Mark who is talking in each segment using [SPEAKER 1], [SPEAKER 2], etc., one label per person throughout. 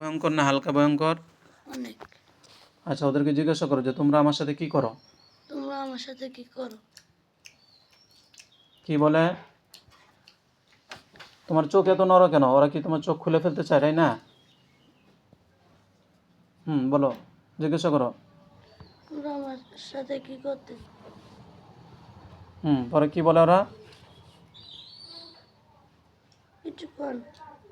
[SPEAKER 1] ভয়ঙ্কর না হালকা ভয়ঙ্কর?
[SPEAKER 2] অনেক।
[SPEAKER 1] আচ্ছা, ওদেরকে জিজ্ঞাসা করো যে তোমরা আমার সাথে কি করো?
[SPEAKER 2] তোমরা আমার সাথে কি করো?
[SPEAKER 1] কি বলে? তোমার চোখ এত নড়ো কেন? ওরা কি তোমার চোখ খুলে ফেলতে চায়, তাই না? বলো, জিজ্ঞাসা করো।
[SPEAKER 2] তোমরা আমার সাথে কি করতে?
[SPEAKER 1] পরে কি বলে ওরা?
[SPEAKER 2] কিছুক্ষণ।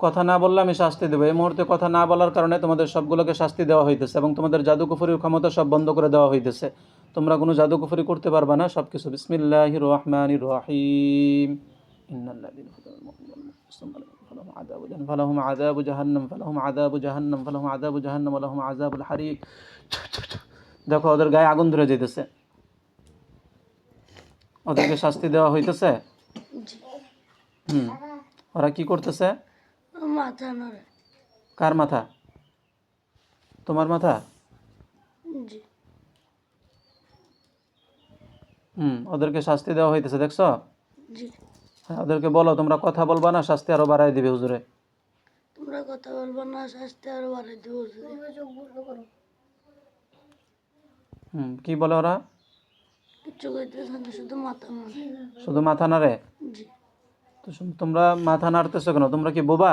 [SPEAKER 1] কথা না বললে আমি শাস্তি দেবো। এই মুহূর্তে কথা না বলার কারণে তোমাদের সবগুলোকে শাস্তি দেওয়া হইতেছে এবং তোমাদের জাদুকুফরির ক্ষমতা সব বন্ধ করে দেওয়া হইতেছে। তোমরা কোনো জাদুকুফরি করতে পারবে না, সব কিছু। বিসমিল্লাহির রহমানির রহিম। ইন্নাল্লাযীনা ফালাহুম আযাবু জাহান্নাম ফালাহুম আযাবু জাহান্নাম ফালাহুম আযাবু জাহান্নাম ওয়া লাহুম আযাবুল হারিক। দেখো, ওদের গায়ে আগুন ধরে যেতেছে। ওদেরকে শাস্তি দেওয়া হইতেছে। ওরা কি করতেছে?
[SPEAKER 2] মাথা নড়ে।
[SPEAKER 1] কার মাথা? তোমার মাথা?
[SPEAKER 2] জি।
[SPEAKER 1] ওদেরকে শাস্তি দেওয়া হইতেছে, দেখছো?
[SPEAKER 2] জি।
[SPEAKER 1] হ্যাঁ, ওদেরকে বলো তোমরা কথা বলবা না, শাস্তি আরো বাড়াই দিবে হুজুরে।
[SPEAKER 2] তোমরা কথা বলবো না, শাস্তি আরো বাড়াই দেবো হুজুরে। চোখ বন্ধ করো।
[SPEAKER 1] কি বলে ওরা?
[SPEAKER 2] কিচ্ছু কইতেছে না, শুধু মাথা নড়ে।
[SPEAKER 1] শুধু মাথা নাড়ে?
[SPEAKER 2] জি।
[SPEAKER 1] তো তোমরা মাথা নাড়তেছো কেন? তোমরা কি বোবা?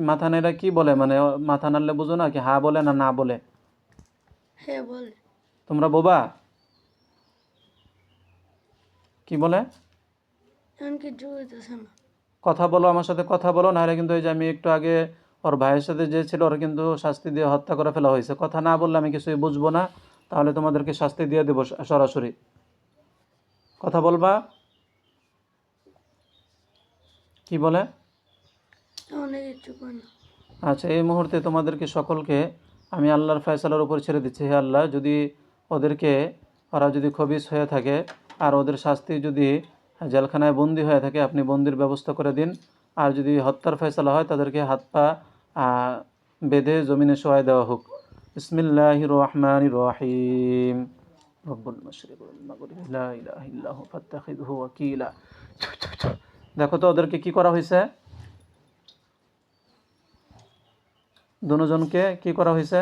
[SPEAKER 1] মাথা নেড়ে কি বলে? মানে মাথা নাড়লে বুঝো না কি? হ্যাঁ বলে না না বলে?
[SPEAKER 2] হ্যাঁ বলে।
[SPEAKER 1] তোমরা বোবা? কি বলে?
[SPEAKER 2] এখন কিচ্ছু কইতেছে না।
[SPEAKER 1] কথা বলো, আমার সাথে কথা বলো, নাহলে কিন্তু এই যে আমি একটু আগে ওর ভাইয়ের সাথে যে ছিল, ওরা কিন্তু শাস্তি দিয়ে হত্যা করে ফেলা হয়েছে। কথা না বললে আমি কিছুই বুঝবো না, তাহলে তোমাদেরকে শাস্তি দিয়ে দেবো সরাসরি। কথা বলবা? কি বলে?
[SPEAKER 2] অনেক কিছু কই না।
[SPEAKER 1] আচ্ছা, এই মুহূর্তে তোমাদেরকে সকলকে আমি আল্লাহর ফয়সালার উপর ছেড়ে দিচ্ছি। হে আল্লাহ, যদি ওরা যদি খবিস হয়ে থাকে আর ওদের শাস্তি যদি জেলখানায় বন্দি হয়ে থাকে, আপনি বন্দির ব্যবস্থা করে দিন। আর যদি হত্যার ফয়সালা হয়, তাদেরকে হাত পা বেঁধে জমিনে শোয়াই দেওয়া হোক। বিসমিল্লাহির রহমানির রহিম। রব্বুল মাশরিকি ওয়াল মাগরিবি লা ইলাহা ইল্লা হু ফাত্তাখিযহু ওয়াকিলা। দেখো তো ওদেরকে কি করা হয়েছে? দুজনকে কি করা হয়েছে?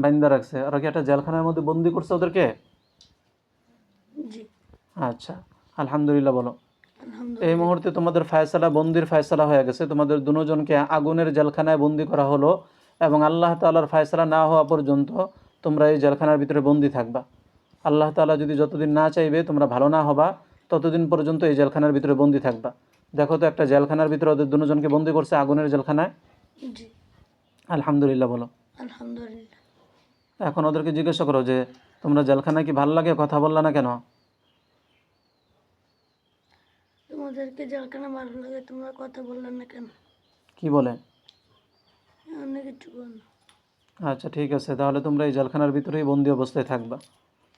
[SPEAKER 1] বাইন্দা রাখছে। ওরা কি একটা জেলখানার মধ্যে বন্দি করছে ওদেরকে?
[SPEAKER 2] জি।
[SPEAKER 1] আচ্ছা, আলহামদুলিল্লাহ বলো। এই
[SPEAKER 2] আলহামদুলিল্লাহ।
[SPEAKER 1] মুহূর্তে তোমাদের ফায়সালা, বন্দির ফায়সালা হয়ে গেছে। তোমাদের দুজনকে আগুনের জেলখানায় বন্দি করা হলো এবং আল্লাহ তাআলার ফায়সালা না হওয়া পর্যন্ত তোমরা এই জেলখানার ভিতরে বন্দি থাকবা। আল্লাহ তাআলা যদি যতদিন না চাইবে তোমরা ভালো না হবা, ততদিন পর্যন্ত এই জেলখানার ভিতরে বন্দি থাকবা। দেখো তো, একটা জেলখানার ভিতরে ওদের দুজনকে বন্দি করছে, আগুনের জেলখানায়।
[SPEAKER 2] জি।
[SPEAKER 1] আলহামদুলিল্লাহ বলো।
[SPEAKER 2] আলহামদুলিল্লাহ।
[SPEAKER 1] এখন ওদেরকে জিজ্ঞাসা করো যে তোমরা জেলখানায় কি ভালো লাগে? কথা বললা না কেন?
[SPEAKER 2] তোমাদেরকে জেলখানা ভালো লাগে, তোমরা কথা বললে না কেন?
[SPEAKER 1] কি বলে?
[SPEAKER 2] অনেক কিছু বল না।
[SPEAKER 1] আচ্ছা, ঠিক আছে, তাহলে তোমরা এই জেলখানার ভিতরেই বন্দি অবস্থায় থাকবা।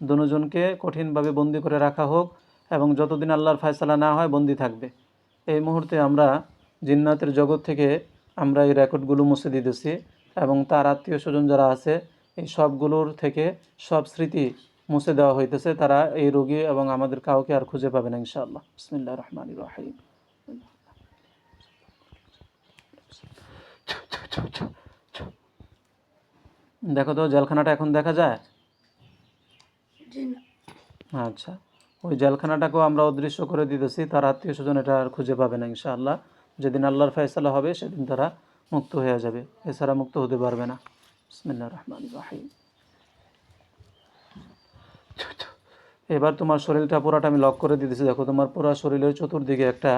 [SPEAKER 1] দুজনকে কঠিনভাবে বন্দি করে রাখা হোক এবং যতদিন আল্লাহর ফায়সালা না হয় বন্দি থাকবে। এই মুহূর্তে আমরা জিন্নাতের জগৎ থেকে আমরা এই রেকর্ডগুলো মুছে দিতেছি এবং তার আত্মীয় স্বজন যারা আছে এই সবগুলোর থেকে সব স্মৃতি মুছে দেওয়া হইতেছে। তারা এই রোগী এবং আমাদের কাউকে আর খুঁজে পাবে না ইনশাআল্লাহ। বিসমিল্লাহির রহমানির রহিম। দেখো তো, জেলখানাটা এখন দেখা যায়?
[SPEAKER 2] জি না।
[SPEAKER 1] আচ্ছা, ওই জেলখানাটাকেও আমরা অদৃশ্য করে দিতেছি। তার আত্মীয় স্বজন এটা আর খুঁজে পাবে না ইনশাআল্লাহ। যেদিন আল্লাহর ফয়সালা হবে সেদিন তারা মুক্ত হয়ে যাবে, এছাড়া মুক্ত হতে পারবে না। বিসমিল্লাহির রহমানির রহিম। এবার তোমার শরীরটা পুরাটা আমি লক করে দিতেছি। দেখো, তোমার পুরা শরীরের চতুর্দিকে একটা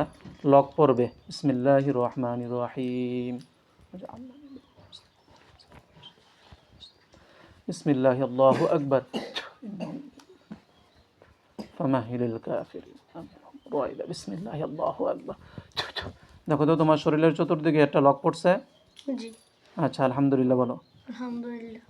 [SPEAKER 1] লক পড়বে। বিসমিল্লাহির রহমানির রহিম। বিসমিল্লাহি আল্লাহু আকবার। ফামাহিলিল কাফিরিন রাইবা। বিসমিল্লাহি আল্লাহু আকবার। দেখো তো, তোমার শরীরের চতুর্দিকে একটা লক পড়ছে।
[SPEAKER 2] জি।
[SPEAKER 1] আচ্ছা, আলহামদুলিল্লাহ বলো।
[SPEAKER 2] আলহামদুলিল্লাহ।